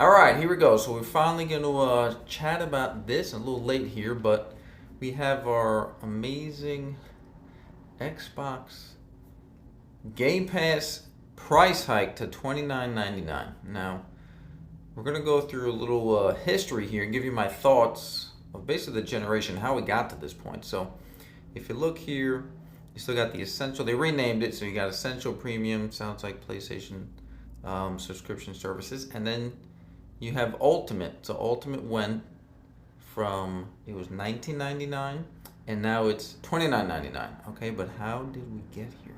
All right, here we go. So we're finally going to chat about this. A little late here, but we have our amazing Xbox Game Pass price hike to $29.99. Now we're going to go through a little history here and give you my thoughts of basically the generation, how we got to this point. So if you look here, you still got the Essential. They renamed it, so you got Essential, Premium, sounds like PlayStation subscription services, and then you have Ultimate. So Ultimate went from, it was $19.99 and now it's $29.99. Okay, but how did we get here?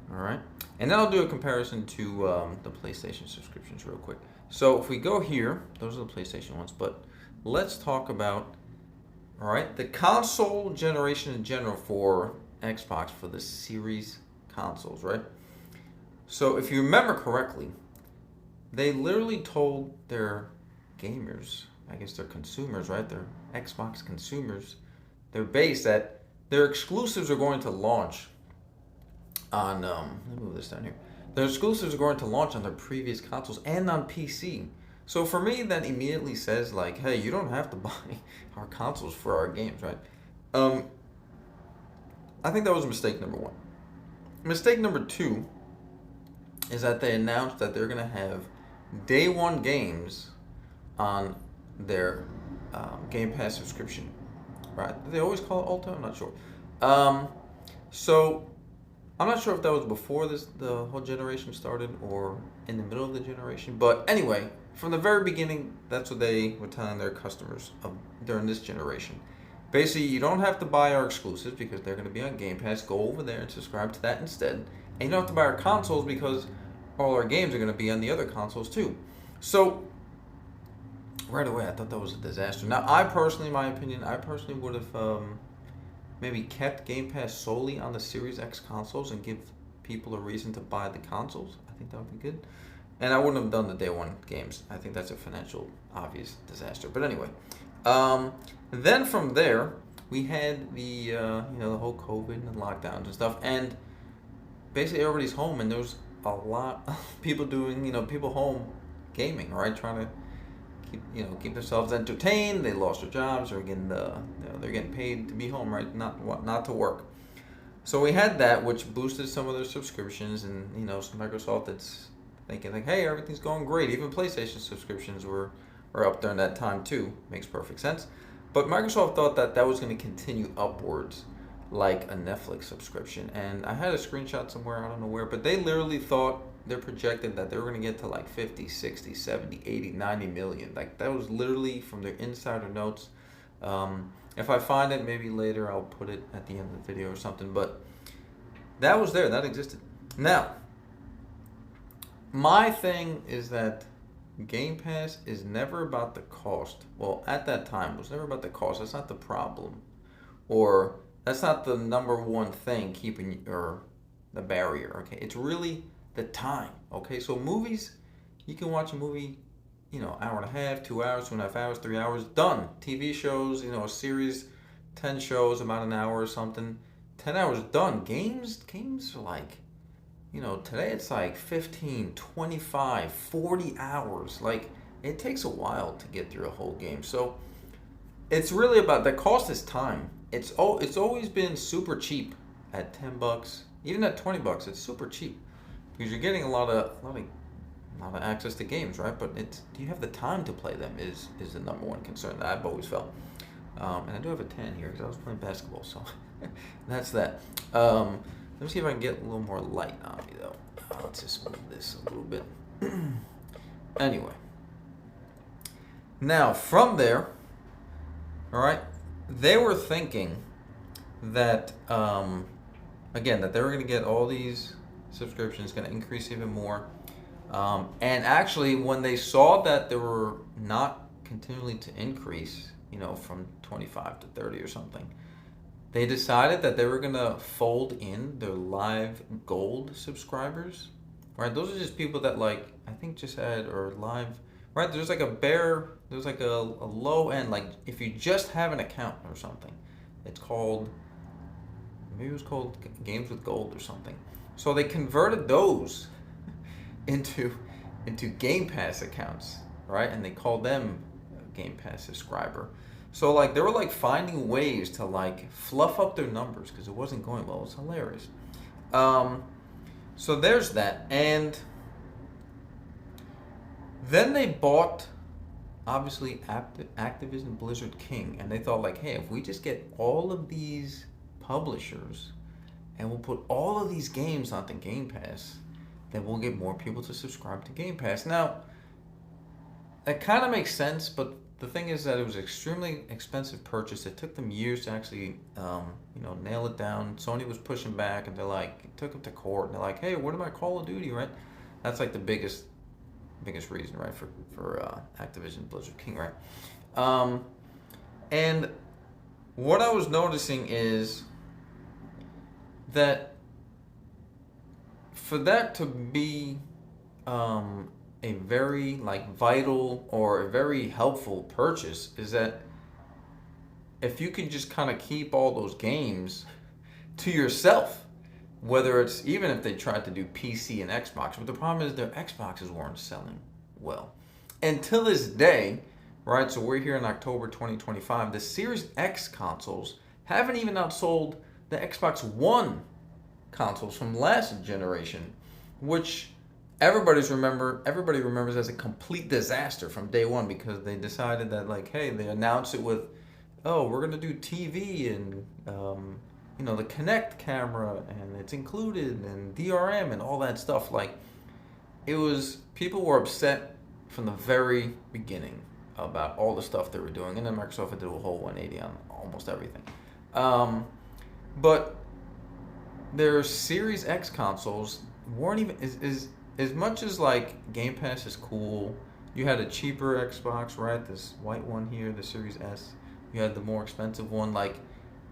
All right, and then I'll do a comparison to the PlayStation subscriptions real quick. So if we go here, those are the PlayStation ones, but let's talk about, all right, the console generation in general for Xbox, for the series consoles, right? So if you remember correctly, they literally told their gamers, I guess their consumers, right? Their Xbox consumers, their base, that their exclusives are going to launch on, let me move this down here. Their exclusives are going to launch on their previous consoles and on PC. So for me, that immediately says like, hey, you don't have to buy our consoles for our games, right? I think that was mistake number one. Mistake number two is that they announced that they're going to have day one games on their Game Pass subscription, right? Do they always call it Ultimate? I'm not sure. So I'm not sure if that was before the whole generation started or in the middle of the generation. But anyway, from the very beginning, that's what they were telling their customers during this generation. Basically, you don't have to buy our exclusives because they're going to be on Game Pass. Go over there and subscribe to that instead. And you don't have to buy our consoles because all our games are going to be on the other consoles too. So right away, I thought that was a disaster. Now, I personally, in my opinion, would have maybe kept Game Pass solely on the Series X consoles and give people a reason to buy the consoles. I think that would be good. And I wouldn't have done the day one games. I think that's a financial obvious disaster. But anyway, then from there we had the the whole COVID and the lockdowns and stuff, and basically everybody's home, and there's a lot of people doing people home gaming, right? Trying to keep themselves entertained. They lost their jobs, or getting they're getting paid to be home, right? Not to work. So we had that, which boosted some of their subscriptions, and Microsoft that's thinking like, hey, everything's going great. Even PlayStation subscriptions were up during that time too. Makes perfect sense. But Microsoft thought that was going to continue upwards like a Netflix subscription. And I had a screenshot somewhere, I don't know where, but they literally thought, they're projected that they were going to get to like 50, 60, 70, 80, 90 million. Like that was literally from their insider notes. If I find it, maybe later I'll put it at the end of the video or something. But that was there, that existed. Now, my thing is that Game Pass is never about the cost. Well, at that time, it was never about the cost. That's not the problem. Or that's not the number one thing keeping, or the barrier, okay? It's really the time, okay? So movies, you can watch a movie, hour and a half, 2 hours, 2.5 hours, 3 hours, done. TV shows, a series, 10 shows, about an hour or something, 10 hours, done. Games are like, today it's like 15, 25, 40 hours. Like, it takes a while to get through a whole game. So it's really about, the cost is time. It's always been super cheap at $10, even at $20. It's super cheap because you're getting a lot of access to games, right? But do you have the time to play them is the number one concern that I've always felt. And I do have a tan here because I was playing basketball, so that's that. Let me see if I can get a little more light on me though. Let's just move this a little bit. Anyway, now from there, all right, they were thinking that again, that they were going to get all these subscriptions, going to increase even more. And actually, when they saw that they were not continually to increase, from 25 to 30 or something, they decided that they were going to fold in their Live Gold subscribers, right? Those are just people that, like, I think just had, or Live, right? There's like a low end, like if you just have an account or something, it's called, maybe it was called Games with Gold or something. So they converted those into Game Pass accounts. right? And they called them a Game Pass subscriber. So like they were like finding ways to like fluff up their numbers because it wasn't going well. It was hilarious. Um, so there's that, and then they bought obviously Activision Blizzard King, and they thought like, hey, if we just get all of these publishers and we'll put all of these games onto Game Pass, then we'll get more people to subscribe to Game Pass. Now, that kind of makes sense, but the thing is that it was an extremely expensive purchase. It took them years to actually, nail it down. Sony was pushing back, and they're like, it took them to court, and they're like, hey, what about Call of Duty, right? That's like the biggest reason, right, for Activision Blizzard King, right? And what I was noticing is that for that to be a very like vital or a very helpful purchase is that if you can just kind of keep all those games to yourself, whether it's even if they tried to do PC and Xbox, but the problem is their Xboxes weren't selling well. And till this day, right, so we're here in October 2025, the Series X consoles haven't even outsold the Xbox One consoles from last generation, which everybody remembers as a complete disaster from day one because they decided that like, hey, they announced it with, oh, we're gonna do TV and the Kinect camera and it's included and DRM and all that stuff. Like, people were upset from the very beginning about all the stuff they were doing, and then Microsoft had to do a whole 180 on almost everything. But their Series X consoles weren't even as much as like Game Pass is cool. You had a cheaper Xbox, right? This white one here, the Series S. You had the more expensive one. Like,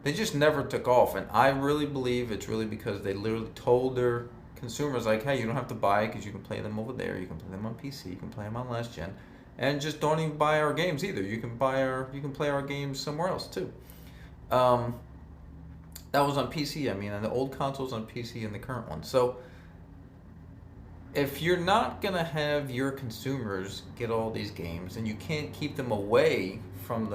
they just never took off, and I really believe it's really because they literally told their consumers like, hey, you don't have to buy it because you can play them over there. You can play them on PC. You can play them on last gen, and just don't even buy our games either. You can play our games somewhere else too. That was on PC. I mean, and the old consoles on PC and the current one. So if you're not gonna have your consumers get all these games, and you can't keep them away from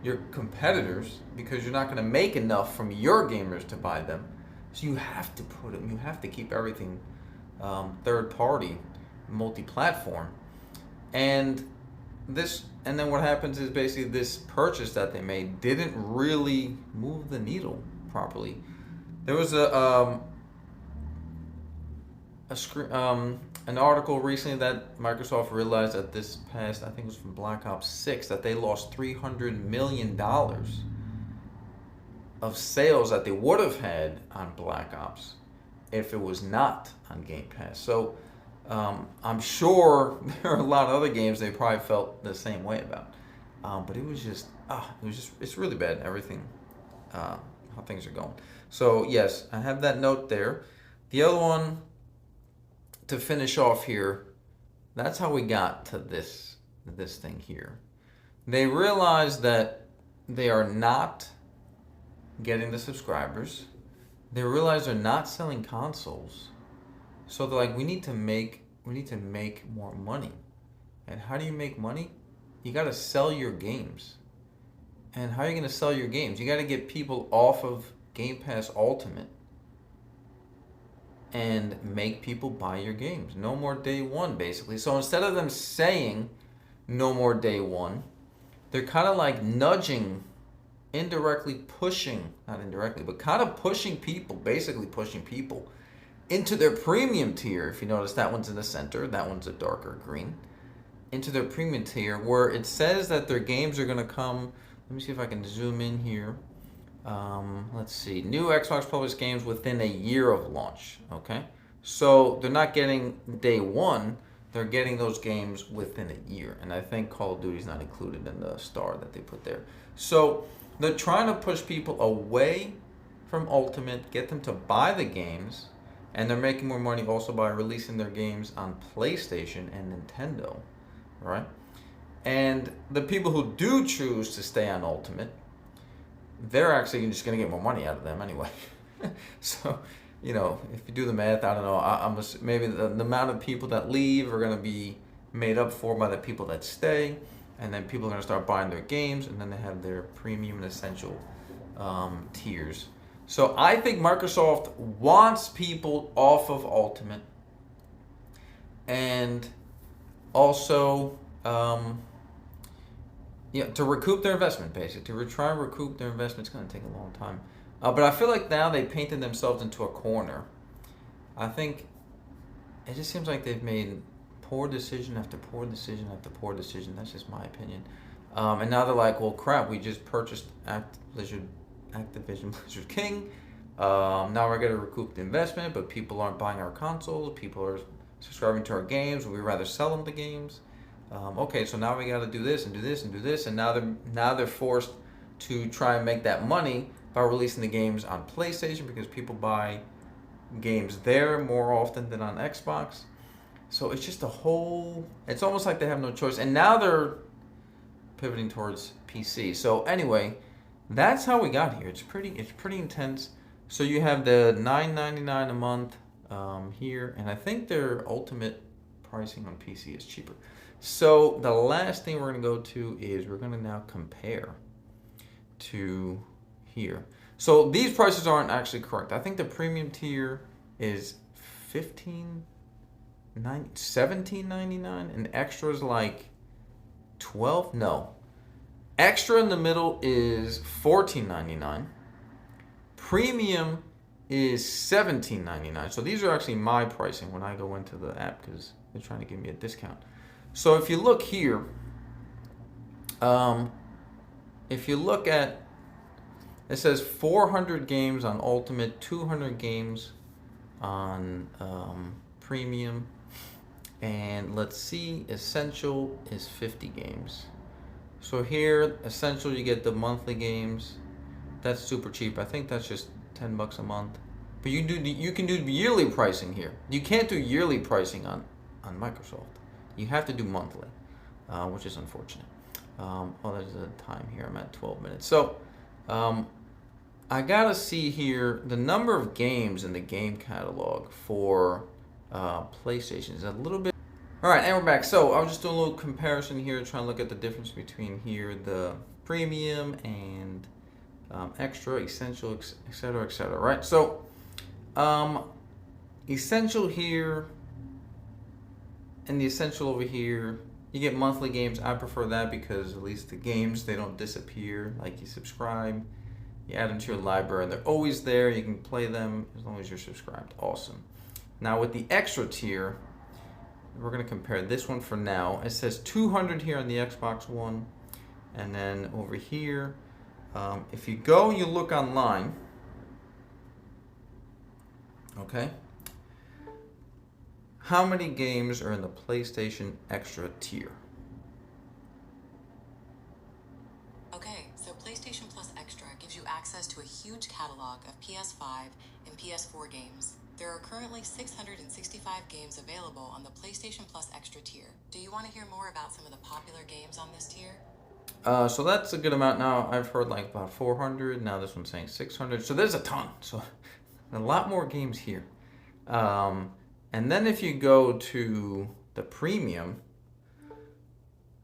your competitors because you're not gonna make enough from your gamers to buy them, so you have to keep everything third party, multi-platform, and then what happens is basically this purchase that they made didn't really move the needle properly. There was an article recently that Microsoft realized that this past, I think it was from Black Ops 6, that they lost $300 million of sales that they would have had on Black Ops if it was not on Game Pass. So I'm sure there are a lot of other games they probably felt the same way about. But it's really bad, everything, how things are going. So yes, I have that note there. The other one, to finish off here, that's how we got to this thing here. They realized that they are not getting the subscribers. They realize they're not selling consoles. So they're like, we need to make more money. And how do you make money? You got to sell your games. And how are you going to sell your games? You got to get people off of Game Pass Ultimate and make people buy your games. No more day one, basically. So instead of them saying no more day one, they're kind of like nudging, indirectly pushing, not indirectly, but kind of pushing people, basically pushing people into their premium tier. If you notice, that one's in the center, that one's a darker green. Into their premium tier, where it says that their games are going to come. Let me see if I can zoom in here. Let's see. New Xbox published games within a year of launch. Okay, so they're not getting day one. They're getting those games within a year, and I think Call of Duty is not included in the star that they put there. So they're trying to push people away from Ultimate, get them to buy the games, and they're making more money also by releasing their games on PlayStation and Nintendo, right? And the people who do choose to stay on Ultimate, they're actually just going to get more money out of them anyway. So, if you do the math, I don't know, maybe the amount of people that leave are going to be made up for by the people that stay, and then people are gonna start buying their games, and then they have their premium and essential tiers. So I think Microsoft wants people off of Ultimate, and also to recoup their investment, basically. To try and recoup their investment, it's going to take a long time. But I feel like now they painted themselves into a corner. I think it just seems like they've made poor decision after poor decision after poor decision. That's just my opinion. And now they're like, well, crap, we just purchased Activision Blizzard King. Now we're going to recoup the investment, but people aren't buying our consoles. People are subscribing to our games. We'd rather sell them the games. Okay, so now we got to do this and do this and do this, and now they're forced to try and make that money by releasing the games on PlayStation, because people buy games there more often than on Xbox. So it's just it's almost like they have no choice, and now they're pivoting towards PC. So anyway, that's how we got here. It's pretty intense. So you have the $9.99 a month here, and I think their ultimate pricing on PC is cheaper. So the last thing we're going to go to is we're going to now compare to here. So these prices aren't actually correct. I think the premium tier is $17.99, and extra is like $12. No, extra in the middle is $14.99. Premium is $17.99. So these are actually my pricing when I go into the app, because they're trying to give me a discount. So if you look here, if you look at, it says 400 games on Ultimate, 200 games on Premium, and let's see, Essential is 50 games. So here, Essential, you get the monthly games. That's super cheap. I think that's just $10 a month. But you can do yearly pricing here. You can't do yearly pricing on Microsoft. You have to do monthly, which is unfortunate. There's a time here. I'm at 12 minutes. So I gotta see here the number of games in the game catalog for PlayStation is a little bit. All right, and we're back. So I was just doing a little comparison here, trying to look at the difference between here the premium and extra, essential, etc., etc. Right? So essential here and the essential over here, you get monthly games. I prefer that because at least the games, they don't disappear. Like, you subscribe, you add them to your library, and they're always there. You can play them as long as you're subscribed. Awesome. Now with the extra tier, we're going to compare this one for now. It says 200 here on the Xbox One, and then over here, if you go, you look online, okay, how many games are in the PlayStation Extra tier? Okay, so PlayStation Plus Extra gives you access to a huge catalog of PS5 and PS4 games. There are currently 665 games available on the PlayStation Plus Extra tier. Do you want to hear more about some of the popular games on this tier? So that's a good amount. Now I've heard like about 400. Now this one's saying 600. So there's a ton. So a lot more games here. And then if you go to the premium,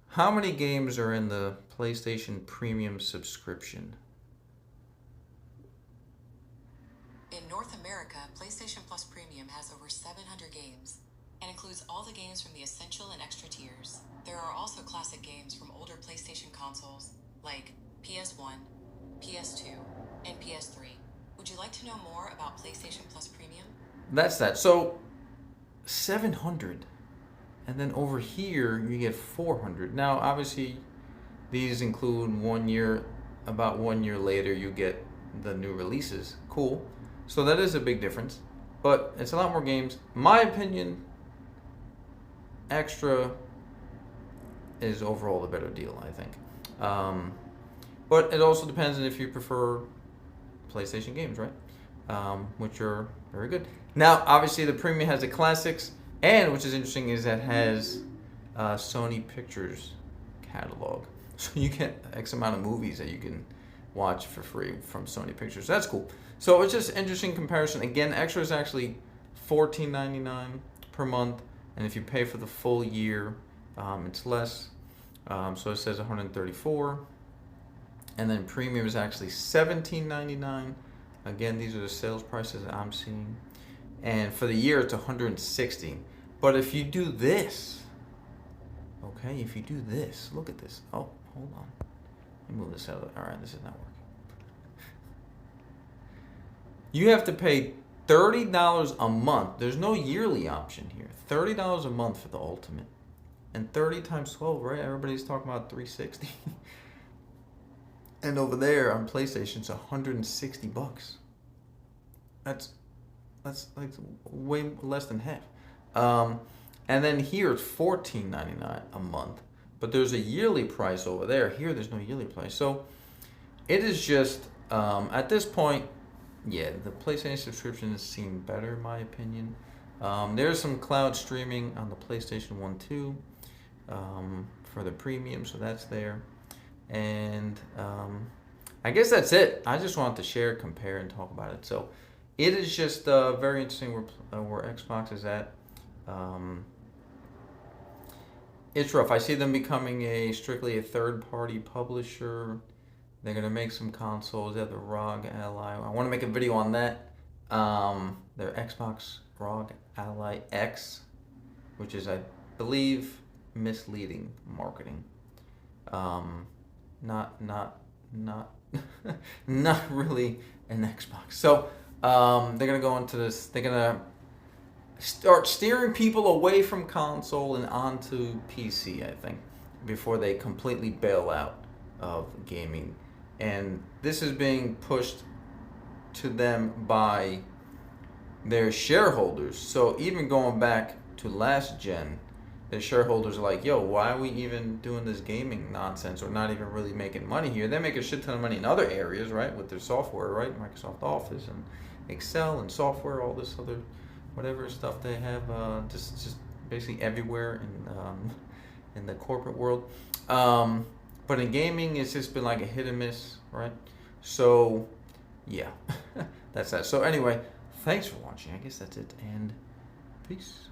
how many games are in the PlayStation Premium subscription? In North America, PlayStation Plus Premium has over 700 games and includes all the games from the Essential and Extra tiers. There are also classic games from older PlayStation consoles like PS1, PS2, and PS3. Would you like to know more about PlayStation Plus Premium? That's that. So 700. And then over here, you get 400. Now, obviously, these include 1 year. About 1 year later, you get the new releases. Cool. So that is a big difference. But it's a lot more games. My opinion, Extra is overall the better deal, I think. But it also depends on if you prefer PlayStation games, right? Which are very good. Now, obviously, the premium has the classics, and which is interesting is that has Sony Pictures catalog. So you get X amount of movies that you can watch for free from Sony Pictures. That's cool. So it's just an interesting comparison. Again, Extra is actually $14.99 per month, and if you pay for the full year, It's less. So it says 134, and then premium is actually $17.99. Again, these are the sales prices that I'm seeing, and for the year it's 160. But if you do this, okay, if you do this, look at this. Oh, hold on. Let me move this out. All right, this is not working. You have to pay $30 a month. There's no yearly option here. $30 a month for the Ultimate. And 30 times 12, right? Everybody's talking about 360. And over there on PlayStation, it's $160. That's like way less than half. And then here it's $14.99 a month. But there's a yearly price over there. Here, there's no yearly price. So it is just, at this point, yeah, the PlayStation subscriptions seem better in my opinion. There's some cloud streaming on the PlayStation 1 too, for the premium, so that's there. And I guess that's it. I just wanted to share, compare, and talk about it. So it is just very interesting where Xbox is at. It's rough. I see them becoming strictly a third-party publisher. They're going to make some consoles. They have the ROG Ally. I want to make a video on that. Their Xbox ROG Ally X, which is, I believe, misleading marketing. Not not really an Xbox. So they're going to go into this. They're going to start steering people away from console and onto PC, I think, before they completely bail out of gaming. And this is being pushed to them by their shareholders. So even going back to last gen, their shareholders are like, yo, why are we even doing this gaming nonsense? Or not even really making money here. They make a shit ton of money in other areas, right? With their software, right? Microsoft Office and Excel and software, all this other whatever stuff they have, just basically everywhere in the corporate world. But in gaming, it's just been like a hit and miss, right? So, yeah, that's that. So anyway, thanks for watching. I guess that's it, and peace.